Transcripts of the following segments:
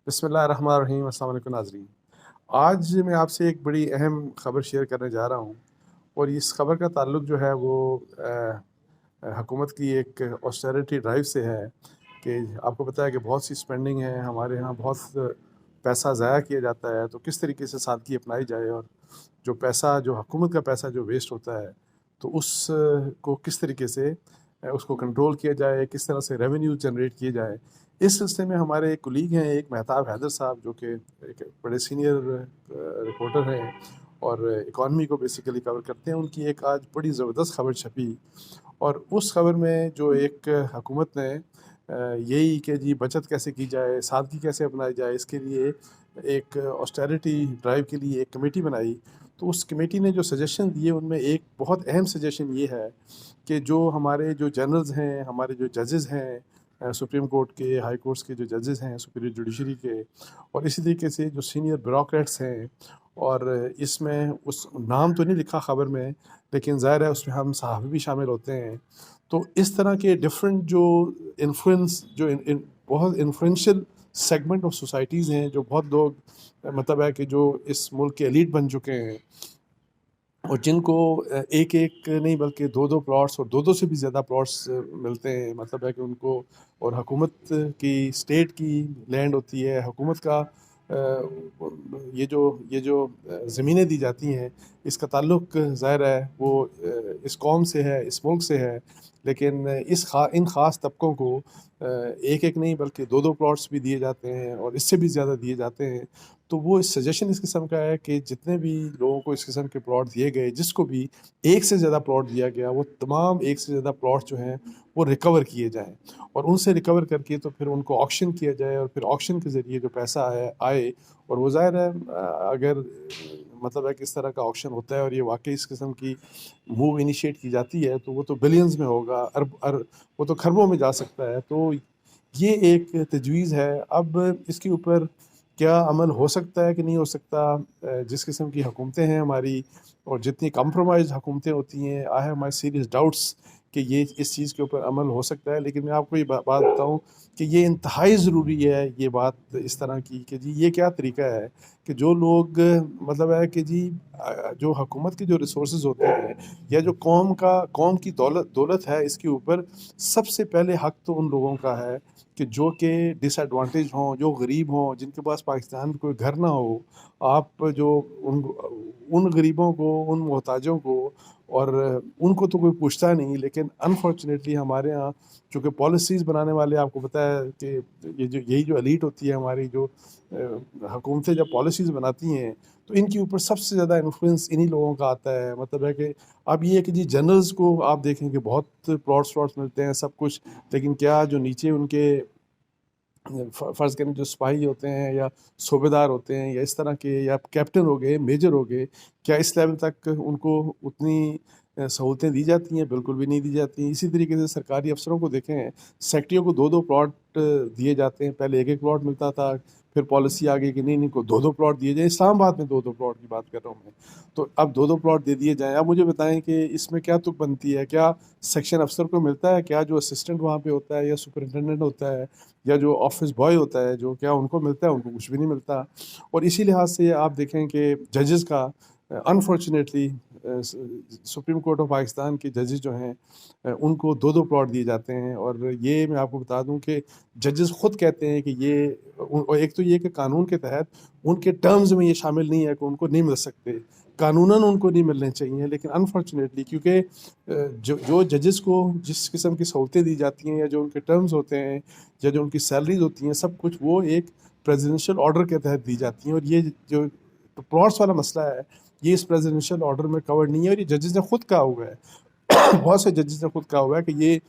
بسم اللہ الرحمن الرحیم۔ السلام علیکم ناظرین۔ آج میں آپ سے ایک بڑی اہم خبر شیئر کرنے جا رہا ہوں، اور اس خبر کا تعلق جو ہے وہ حکومت کی ایک آسٹیرٹی ڈرائیو سے ہے کہ آپ کو پتہ ہے کہ بہت سی اسپینڈنگ ہے ہمارے ہاں، بہت پیسہ ضائع کیا جاتا ہے، تو کس طریقے سے سادگی اپنائی جائے، اور جو پیسہ، جو حکومت کا پیسہ جو ویسٹ ہوتا ہے، تو اس کو کس طریقے سے اس کو کنٹرول کیا جائے، کس طرح سے ریونیو جنریٹ کیے جائے۔ اس سلسلے میں ہمارے ایک کولیگ ہیں، ایک مہتاب حیدر صاحب، جو کہ ایک بڑے سینئر رپورٹر ہیں اور اکانومی کو بیسیکلی کور کرتے ہیں۔ ان کی ایک آج بڑی زبردست خبر چھپی، اور اس خبر میں جو ایک حکومت نے یہی کہ جی بچت کیسے کی جائے، سادگی کیسے اپنائی جائے، اس کے لیے ایک آسٹیرٹی ڈرائیو کے لیے ایک کمیٹی بنائی۔ تو اس کمیٹی نے جو سجیشن دیے، ان میں ایک بہت اہم سجیشن یہ ہے کہ جو ہمارے جو جنرلز ہیں، ہمارے جو ججز ہیں، سپریم کورٹ کے، ہائی کورٹس کے جو ججز ہیں، سپیریئر جوڈیشری کے، اور اسی طریقے سے جو سینئر بیوروکریٹس ہیں، اور اس میں اس نام تو نہیں لکھا خبر میں، لیکن ظاہر ہے اس میں ہم صحافی بھی شامل ہوتے ہیں۔ تو اس طرح کے ڈفرینٹ جو انفلوئنس، جو بہت انفلوئنشل سیگمنٹ آف سوسائٹیز ہیں، جو بہت لوگ مطلب ہے کہ جو اس ملک کے ایلیٹ بن چکے ہیں، اور جن کو ایک ایک نہیں بلکہ دو دو پلاٹس اور دو دو سے بھی زیادہ پلاٹس ملتے ہیں، مطلب ہے کہ ان کو، اور حکومت کی، اسٹیٹ کی لینڈ ہوتی ہے، حکومت کا یہ جو زمینیں دی جاتی ہیں، اس کا تعلق ظاہر ہے وہ اس قوم سے ہے، اس ملک سے ہے، لیکن ان خاص طبقوں کو ایک ایک نہیں بلکہ دو دو پلاٹس بھی دیے جاتے ہیں، اور اس سے بھی زیادہ دیے جاتے ہیں۔ تو وہ اس سجیشن اس قسم کا ہے کہ جتنے بھی لوگوں کو اس قسم کے پلاٹ دیے گئے، جس کو بھی ایک سے زیادہ پلاٹ دیا گیا، وہ تمام ایک سے زیادہ پلاٹ جو ہیں وہ ریکور کیے جائیں، اور ان سے ریکور کر کے تو پھر ان کو آکشن کیا جائے، اور پھر آکشن کے ذریعے جو پیسہ آئے، اور وہ ظاہر ہے اگر مطلب ہے کہ اس طرح کا آکشن ہوتا ہے اور یہ واقعی اس قسم کی موو انیشیٹ کی جاتی ہے، تو وہ تو بلینز میں ہوگا، وہ تو خربوں میں جا سکتا ہے۔ تو یہ ایک تجویز ہے۔ اب اس کے اوپر کیا عمل ہو سکتا ہے کہ نہیں ہو سکتا، جس قسم کی حکومتیں ہیں ہماری، اور جتنی کمپرومائز حکومتیں ہوتی ہیں، I have my serious doubts کہ یہ اس چیز کے اوپر عمل ہو سکتا ہے۔ لیکن میں آپ کو یہ بات بتاؤں کہ یہ انتہائی ضروری ہے، یہ بات اس طرح کی کہ جی یہ کیا طریقہ ہے کہ جو لوگ مطلب ہے کہ جی جو حکومت کے جو ریسورسز ہوتے ہیں، یا جو قوم کی دولت ہے، اس کے اوپر سب سے پہلے حق تو ان لوگوں کا ہے کہ جو کہ ڈس ایڈوانٹیج ہوں، جو غریب ہوں، جن کے پاس پاکستان میں کوئی گھر نہ ہو۔ آپ جو ان غریبوں کو، ان محتاجوں کو، اور ان کو تو کوئی پوچھتا نہیں، لیکن انفارچونیٹلی ہمارے ہاں چونکہ پالیسیز بنانے والے، آپ کو پتہ ہے کہ یہی جو ایلیٹ ہوتی ہے ہماری، جو حکومتیں جب پالیسیز بناتی ہیں، تو ان کے اوپر سب سے زیادہ انفلوئنس انہی لوگوں کا آتا ہے۔ مطلب ہے کہ اب یہ ہے کہ جی جنرلز کو آپ دیکھیں کہ بہت پلاٹس ملتے ہیں، سب کچھ، لیکن کیا جو نیچے ان کے فرض کریں جو سپاہی ہوتے ہیں، یا صوبے دار ہوتے ہیں، یا اس طرح کے، یا کیپٹن ہو گئے، میجر ہو گئے، کیا اس لیول تک ان کو اتنی سہولتیں دی جاتی ہیں؟ بالکل بھی نہیں دی جاتی ہیں۔ اسی طریقے سے سرکاری افسروں کو دیکھیں، سیکٹریوں کو دو دو پلاٹ دیے جاتے ہیں، پہلے ایک ایک پلاٹ ملتا تھا، پھر پالیسی آ گئی کہ نہیں کو دو دو پلاٹ دیے جائیں۔ اسلام آباد میں دو دو پلاٹ کی بات کر رہا ہوں میں، تو اب دو دو پلاٹ دے دیے جائیں۔ اب مجھے بتائیں کہ اس میں کیا تک بنتی ہے؟ کیا سیکشن افسر کو ملتا ہے؟ کیا جو اسسٹنٹ وہاں پہ ہوتا ہے، یا سپرنٹینڈنٹ ہوتا ہے، یا جو آفس بوائے ہوتا ہے، جو کیا ان کو ملتا ہے؟ ان کو کچھ بھی نہیں ملتا۔ اور اسی لحاظ سے آپ دیکھیں کہ ججز کا unfortunately supreme court of Pakistan کے ججز جو ہیں، ان کو دو دو پلاٹ دیے جاتے ہیں، اور یہ میں آپ کو بتا دوں کہ ججز خود کہتے ہیں کہ یہ، اور ایک تو یہ کہ قانون کے تحت ان کے ٹرمز میں یہ شامل نہیں ہے کہ ان کو نہیں مل سکتے، قانوناً ان کو نہیں ملنے چاہیے، لیکن انفارچونیٹلی کیونکہ جو ججز کو جس قسم کی سہولتیں دی جاتی ہیں، یا جو ان کے ٹرمز ہوتے ہیں، یا جو ان کی سیلریز ہوتی ہیں، سب کچھ وہ ایک پریزیڈنشل آرڈر کے تحت دی جاتی ہیں، اور یہ جو پلاٹس والا مسئلہ ہے، یہ اس پریزیڈنشل آرڈر میں کور نہیں ہے، اور یہ ججز نے خود کہا ہوا ہے بہت سے ججز نے خود کہا ہوا ہے کہ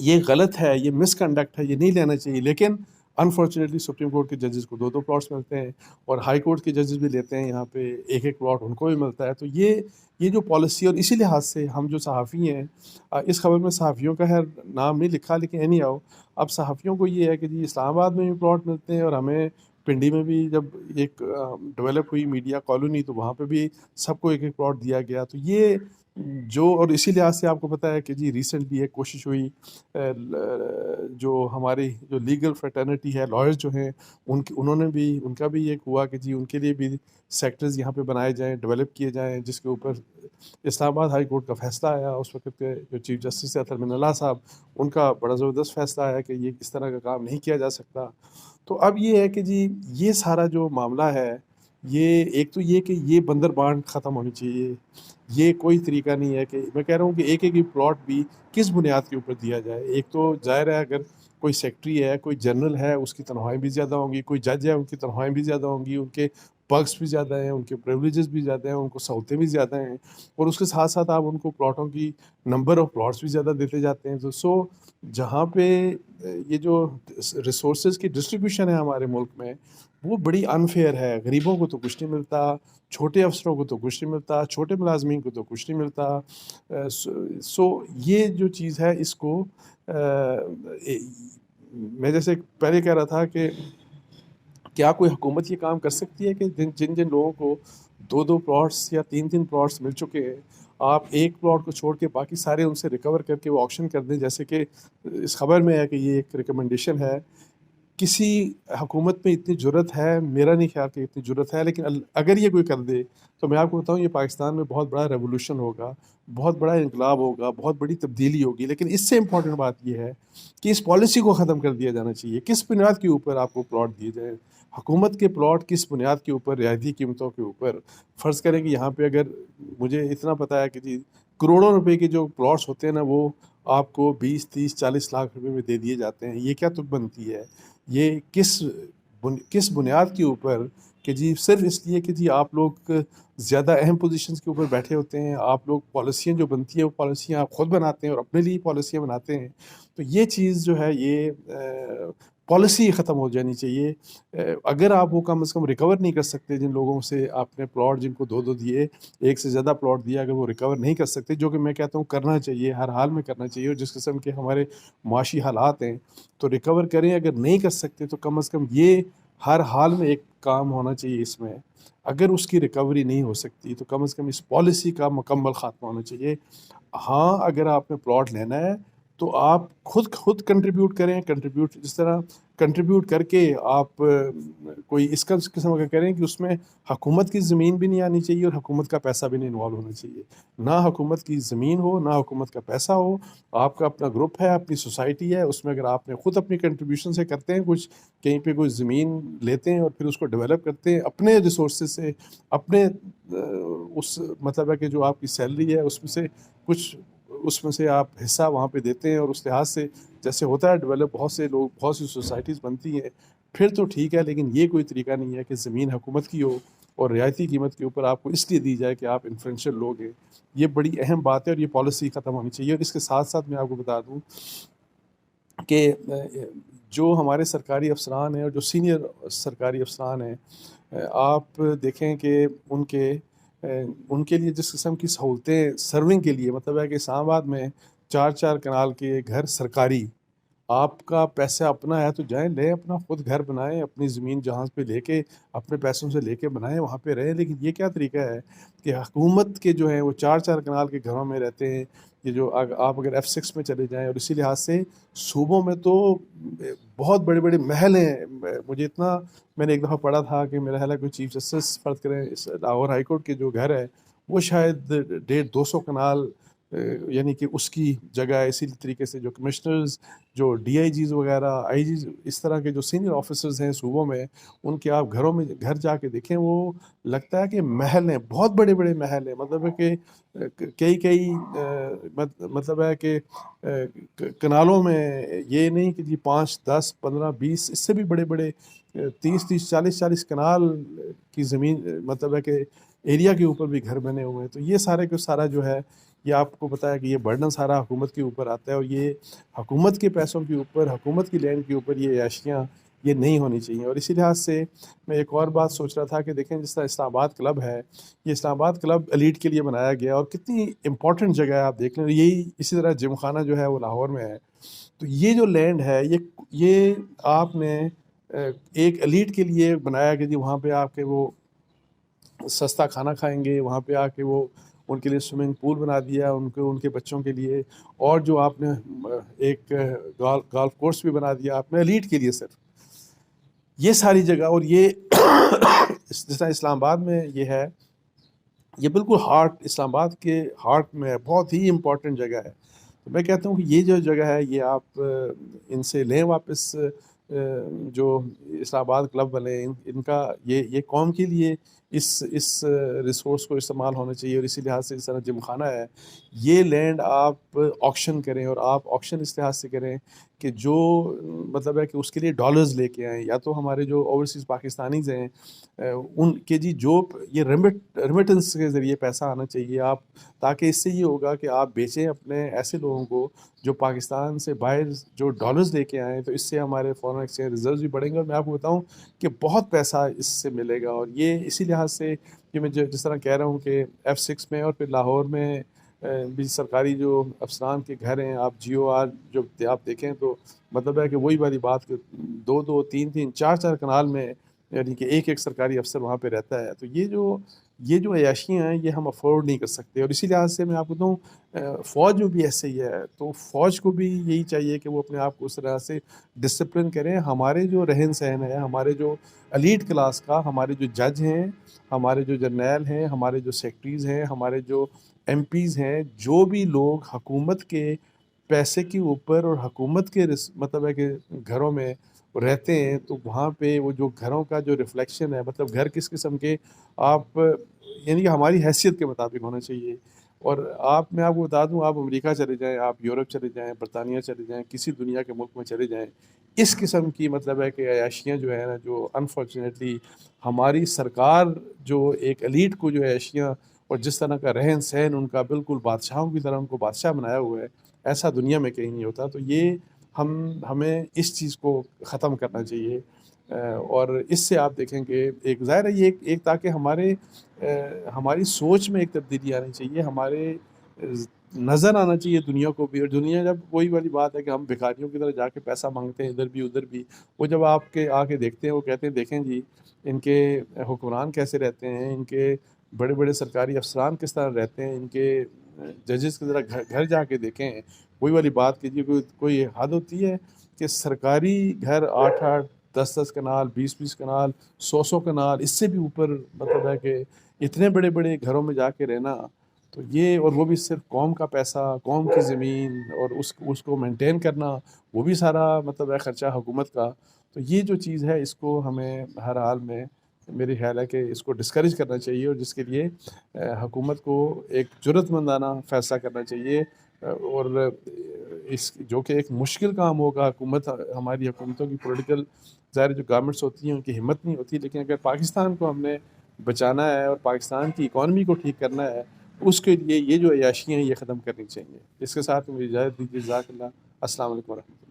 یہ غلط ہے، یہ مس کنڈکٹ ہے، یہ نہیں لینا چاہیے۔ لیکن انفارچونیٹلی سپریم کورٹ کے ججز کو دو دو پلاٹس ملتے ہیں، اور ہائی کورٹ کے ججز بھی لیتے ہیں، یہاں پہ ایک ایک پلاٹ ان کو بھی ملتا ہے۔ تو یہ جو پالیسی، اور اسی لحاظ سے ہم جو صحافی ہیں، اس خبر میں صحافیوں کا خیر نام نہیں لکھا، لیکن اینی آؤ، اب صحافیوں کو یہ ہے کہ جی اسلام آباد میں بھی پلاٹ ملتے ہیں، اور ہمیں پنڈی میں بھی جب ایک ڈیولپ ہوئی میڈیا کالونی، تو وہاں پہ بھی سب کو ایک ایک پلاٹ دیا گیا۔ تو یہ جو اور اسی لحاظ سے آپ کو پتہ ہے کہ جی ریسنٹلی ایک کوشش ہوئی جو ہماری جو لیگل فریٹرنٹی ہے، لائرز جو ہیں انہوں نے بھی ان کا بھی ایک ہوا کہ جی ان کے لیے بھی سیکٹرز یہاں پہ بنائے جائیں، ڈیولپ کیے جائیں، جس کے اوپر اسلام آباد ہائی کورٹ کا فیصلہ آیا اس وقت کے جو چیف جسٹس ہے اطہر من اللہ صاحب، ان کا بڑا زبردست فیصلہ آیا کہ یہ اس طرح کا کام نہیں کیا جا سکتا۔ تو اب یہ ہے کہ جی یہ سارا جو معاملہ ہے، یہ ایک تو یہ کہ یہ بندر بانٹ ختم ہونی چاہیے، یہ کوئی طریقہ نہیں ہے کہ میں کہہ رہا ہوں کہ ایک ایک پلاٹ بھی کس بنیاد کے اوپر دیا جائے۔ ایک تو ظاہر ہے اگر کوئی سیکٹری ہے، کوئی جنرل ہے، اس کی تنخواہیں بھی زیادہ ہوں گی، کوئی جج ہے ان کی تنخواہیں بھی زیادہ ہوں گی، ان کے پرکس بھی زیادہ ہیں، ان کے پریولیجز بھی زیادہ ہیں، ان کو سہولتیں بھی زیادہ ہیں، اور اس کے ساتھ ساتھ آپ ان کو پلاٹوں کی نمبر آف پلاٹس بھی زیادہ دیتے جاتے ہیں۔ تو جہاں پہ یہ جو ریسورسز کی ڈسٹریبیوشن ہے ہمارے ملک میں، وہ بڑی انفیئر ہے۔ غریبوں کو تو کچھ نہیں ملتا، چھوٹے افسروں کو تو کچھ نہیں ملتا، چھوٹے ملازمین کو تو کچھ نہیں ملتا۔ سو یہ جو چیز ہے اس کو میں جیسے پہلے کہہ رہا تھا کہ کیا کوئی حکومت یہ کام کر سکتی ہے کہ جن جن لوگوں کو دو دو پلاٹس یا تین تین پلاٹس مل چکے ہیں، آپ ایک پلاٹ کو چھوڑ کے باقی سارے ان سے ریکور کر کے وہ آکشن کر دیں؟ جیسے کہ اس خبر میں ہے کہ یہ ایک ریکمنڈیشن ہے۔ کسی حکومت میں اتنی جرت ہے؟ میرا نہیں خیال کہ اتنی جرت ہے، لیکن اگر یہ کوئی کر دے تو میں آپ کو بتاؤں یہ پاکستان میں بہت بڑا ریولوشن ہوگا، بہت بڑا انقلاب ہوگا، بہت بڑی تبدیلی ہوگی۔ لیکن اس سے امپورٹنٹ بات یہ ہے کہ اس پالیسی کو ختم کر دیا جانا چاہیے۔ کس بنیاد کے اوپر آپ کو پلاٹ دیے جائیں؟ حکومت کے پلاٹ کس بنیاد کے اوپر؟ رعایتی قیمتوں کے اوپر۔ فرض کریں کہ یہاں پہ اگر مجھے اتنا پتہ ہے کہ جی کروڑوں روپے کے جو پلاٹس ہوتے ہیں نا، وہ آپ کو 20 30 40 لاکھ روپے میں دے دیے جاتے ہیں۔ یہ کیا تک بنتی ہے؟ یہ کس بنیاد کے اوپر کہ جی صرف اس لیے کہ جی آپ لوگ زیادہ اہم پوزیشنز کے اوپر بیٹھے ہوتے ہیں، آپ لوگ پالیسیاں جو بنتی ہیں وہ پالیسیاں آپ خود بناتے ہیں اور اپنے لیے پالیسیاں بناتے ہیں۔ تو یہ چیز جو ہے یہ پالیسی ختم ہو جانی چاہیے۔ اگر آپ وہ کم از کم ریکور نہیں کر سکتے، جن لوگوں سے آپ نے پلاٹ جن کو دو دو دیے، ایک سے زیادہ پلاٹ دیا، اگر وہ ریکور نہیں کر سکتے، جو کہ میں کہتا ہوں کرنا چاہیے، ہر حال میں کرنا چاہیے، اور جس قسم کے ہمارے معاشی حالات ہیں تو ریکور کریں۔ اگر نہیں کر سکتے تو کم از کم یہ ہر حال میں ایک کام ہونا چاہیے اس میں۔ اگر اس کی ریکوری نہیں ہو سکتی تو کم از کم اس پالیسی کا مکمل خاتمہ ہونا چاہیے۔ ہاں اگر آپ نے پلاٹ لینا ہے تو آپ خود کنٹریبیوٹ کریں، کنٹریبیوٹ جس طرح کنٹریبیوٹ کر کے آپ کوئی اس کا قسم کا کریں کہ اس میں حکومت کی زمین بھی نہیں آنی چاہیے اور حکومت کا پیسہ بھی نہیں انوالو ہونا چاہیے۔ نہ حکومت کی زمین ہو، نہ حکومت کا پیسہ ہو، آپ کا اپنا گروپ ہے، اپنی سوسائٹی ہے، اس میں اگر آپ نے خود اپنی کنٹریبیوشن سے کرتے ہیں، کچھ کہیں پہ کوئی زمین لیتے ہیں اور پھر اس کو ڈیولپ کرتے ہیں اپنے ریسورسز سے، اپنے اس مطلب ہے کہ جو آپ کی سیلری ہے اس میں سے کچھ، اس میں سے آپ حصہ وہاں پہ دیتے ہیں، اور اس لحاظ سے جیسے ہوتا ہے ڈیولپ، بہت سے لوگ، بہت سی سوسائٹیز بنتی ہیں، پھر تو ٹھیک ہے۔ لیکن یہ کوئی طریقہ نہیں ہے کہ زمین حکومت کی ہو اور رعایتی قیمت کے اوپر آپ کو اس لیے دی جائے کہ آپ انفلوئنشل لوگ ہیں۔ یہ بڑی اہم بات ہے اور یہ پالیسی ختم ہونی چاہیے۔ اور اس کے ساتھ ساتھ میں آپ کو بتا دوں کہ جو ہمارے سرکاری افسران ہیں اور جو سینئر سرکاری افسران ہیں، آپ دیکھیں کہ ان کے لیے جس قسم کی سہولتیں سرونگ کے لیے، مطلب ہے کہ اسلام آباد میں 4 4 کنال کے گھر سرکاری، آپ کا پیسہ اپنا ہے تو جائیں لیں، اپنا خود گھر بنائیں، اپنی زمین جہاں پہ لے کے اپنے پیسوں سے لے کے بنائیں، وہاں پہ رہیں۔ لیکن یہ کیا طریقہ ہے کہ حکومت کے جو ہیں وہ 4 4 کنال کے گھروں میں رہتے ہیں۔ یہ جو آپ اگر F6 میں چلے جائیں، اور اسی لحاظ سے صوبوں میں تو بہت بڑے بڑے محل ہیں۔ مجھے اتنا میں نے ایک دفعہ پڑھا تھا کہ میرا خیال ہے کوئی چیف جسٹس فرض کریں اس لاہور ہائی کورٹ کے جو گھر ہے وہ شاید 150 200 کنال، یعنی کہ اس کی جگہ ہے۔ اسی طریقے سے جو کمشنرز، جو ڈی آئی جیز وغیرہ، آئی جیز، اس طرح کے جو سینئر آفیسرز ہیں صوبوں میں، ان کے آپ گھروں میں گھر جا کے دیکھیں، وہ لگتا ہے کہ محل ہیں، بہت بڑے بڑے محل ہیں۔ مطلب ہے کہ کئی مطلب ہے کہ کنالوں میں، یہ نہیں کہ جی 5 10 15 20، اس سے بھی بڑے بڑے 30 30 40 40 کنال کی زمین، مطلب ہے کہ ایریا کے اوپر بھی گھر بنے ہوئے ہیں۔ تو یہ سارے کو سارا جو ہے یہ آپ کو پتہ ہے کہ یہ برڈن سارا حکومت کے اوپر آتا ہے، اور یہ حکومت کے پیسوں کے اوپر، حکومت کی لینڈ کے اوپر یہ عیاشیاں یہ نہیں ہونی چاہیے۔ اور اسی لحاظ سے میں ایک اور بات سوچ رہا تھا کہ دیکھیں جس طرح اسلام آباد کلب ہے، یہ اسلام آباد کلب ایلیٹ کے لیے بنایا گیا، اور کتنی امپورٹنٹ جگہ ہے آپ دیکھ لیں۔ یہی اسی طرح جم خانہ جو ہے وہ لاہور میں ہے۔ تو یہ جو لینڈ ہے یہ آپ نے ایک ایلیٹ کے لیے بنایا کہ جی وہاں پہ آ کے وہ سستا کھانا کھائیں گے، وہاں پہ آ کے وہ ان کے لیے سوئمنگ پول بنا دیا ان کے بچوں کے لیے، اور جو آپ نے ایک گالف کورس بھی بنا دیا آپ نے ایلیٹ کے لیے صرف، یہ ساری جگہ. اور یہ جس طرح اسلام آباد میں یہ ہے، یہ بالکل ہارٹ، اسلام آباد کے ہارٹ میں ہے، بہت ہی امپورٹنٹ جگہ ہے. تو میں کہتا ہوں کہ یہ جو جگہ ہے یہ آپ ان سے لیں واپس، جو اسلام آباد کلب والے ان کا یہ قوم کے لیے اس ریسورس کو استعمال ہونا چاہیے. اور اسی لحاظ سے جس طرح جم خانہ ہے، یہ لینڈ آپ آکشن کریں، اور آپ آکشن اس لحاظ سے کریں کہ جو مطلب ہے کہ اس کے لیے ڈالرز لے کے آئیں، یا تو ہمارے جو اوورسیز پاکستانیز ہیں ان کے جو یہ ریمیٹنس کے ذریعے پیسہ آنا چاہیے آپ، تاکہ اس سے یہ ہوگا کہ آپ بیچیں اپنے ایسے لوگوں کو جو پاکستان سے باہر جو ڈالرز لے کے آئیں، تو اس سے ہمارے فارن ایکسچینج ریزروز بھی بڑھیں گے. اور میں آپ کو بتاؤں کہ بہت پیسہ اس سے ملے گا. اور یہ اسی لحاظ سے کہ میں جس طرح کہہ رہا ہوں کہ F6 میں اور پھر لاہور میں بھی سرکاری جو افسران کے گھر ہیں، آپ GOR جو آپ دیکھیں تو مطلب ہے کہ وہی والی بات کہ 2 3 4 کنال میں یعنی کہ ایک سرکاری افسر وہاں پہ رہتا ہے. تو یہ جو عیاشیاں ہیں یہ ہم افورڈ نہیں کر سکتے. اور اسی لحاظ سے میں آپ کو بتاؤں فوج میں بھی ایسے ہی ہے. تو فوج کو بھی یہی چاہیے کہ وہ اپنے آپ کو اس طرح سے ڈسپلن کریں. ہمارے جو رہن سہن ہے، ہمارے جو ایلیٹ کلاس کا، ہمارے جو جج ہیں، ہمارے جو جرنیل ہیں، ہمارے جو سیکٹریز ہیں، ہمارے جو MPs ہیں، جو بھی لوگ حکومت کے پیسے کے اوپر اور حکومت کے مطلب ہے کہ گھروں میں رہتے ہیں، تو وہاں پہ وہ جو گھروں کا جو ریفلیکشن ہے، مطلب گھر کس قسم کے آپ یعنی کہ ہماری حیثیت کے مطابق ہونا چاہیے. اور میں آپ کو بتا دوں، آپ امریکہ چلے جائیں، آپ یورپ چلے جائیں، برطانیہ چلے جائیں، کسی دنیا کے ملک میں چلے جائیں، اس قسم کی مطلب ہے کہ عیاشیاں جو ہے نا، جو انفارچونیٹلی ہماری سرکار جو ایک ایلیٹ کو جو عیاشیاں اور جس طرح کا رہن سہن ان کا بالکل بادشاہوں کی طرح ان کو بادشاہ بنایا ہوا ہے، ایسا دنیا میں کہیں نہیں ہوتا. تو یہ ہمیں اس چیز کو ختم کرنا چاہیے. اور اس سے آپ دیکھیں کہ ایک ظاہر ہے یہ ایک تاکہ ہماری سوچ میں ایک تبدیلی آنی چاہیے، ہمارے نظر آنا چاہیے دنیا کو بھی. اور دنیا جب وہی والی بات ہے کہ ہم بھکاریوں کی طرح جا کے پیسہ مانگتے ہیں ادھر بھی ادھر بھی، وہ جب آپ کے آ کے دیکھتے ہیں، وہ کہتے ہیں دیکھیں جی ان کے حکمران کیسے رہتے ہیں، ان کے بڑے بڑے سرکاری افسران کس طرح رہتے ہیں، ان کے ججز کی طرح گھر جا کے دیکھیں. وہی والی بات کہ جی کوئی حد ہوتی ہے کہ سرکاری گھر 8 10 کنال 20 کنال 100 کنال اس سے بھی اوپر مطلب ہے کہ اتنے بڑے بڑے گھروں میں جا کے رہنا، تو یہ اور وہ بھی صرف قوم کا پیسہ، قوم کی زمین، اور اس کو مینٹین کرنا، وہ بھی سارا مطلب ہے خرچہ حکومت کا. تو یہ جو چیز ہے اس کو ہمیں ہر حال میں میری خیال ہے کہ اس کو ڈسکریج کرنا چاہیے، اور جس کے لیے حکومت کو ایک جرأت مندانہ فیصلہ کرنا چاہیے. اور اس جو کہ ایک مشکل کام ہوگا. ہماری حکومتوں کی پولیٹیکل ظاہر جو گورنمنٹس ہوتی ہیں ان کی ہمت نہیں ہوتی، لیکن اگر پاکستان کو ہم نے بچانا ہے اور پاکستان کی اکانومی کو ٹھیک کرنا ہے، اس کے لیے یہ جو عیاشیاں ہیں یہ ختم کرنی چاہیے. اس کے ساتھ مجھے اجازت دیجیے. جزاک اللہ. السلام علیکم ورحمۃ اللہ.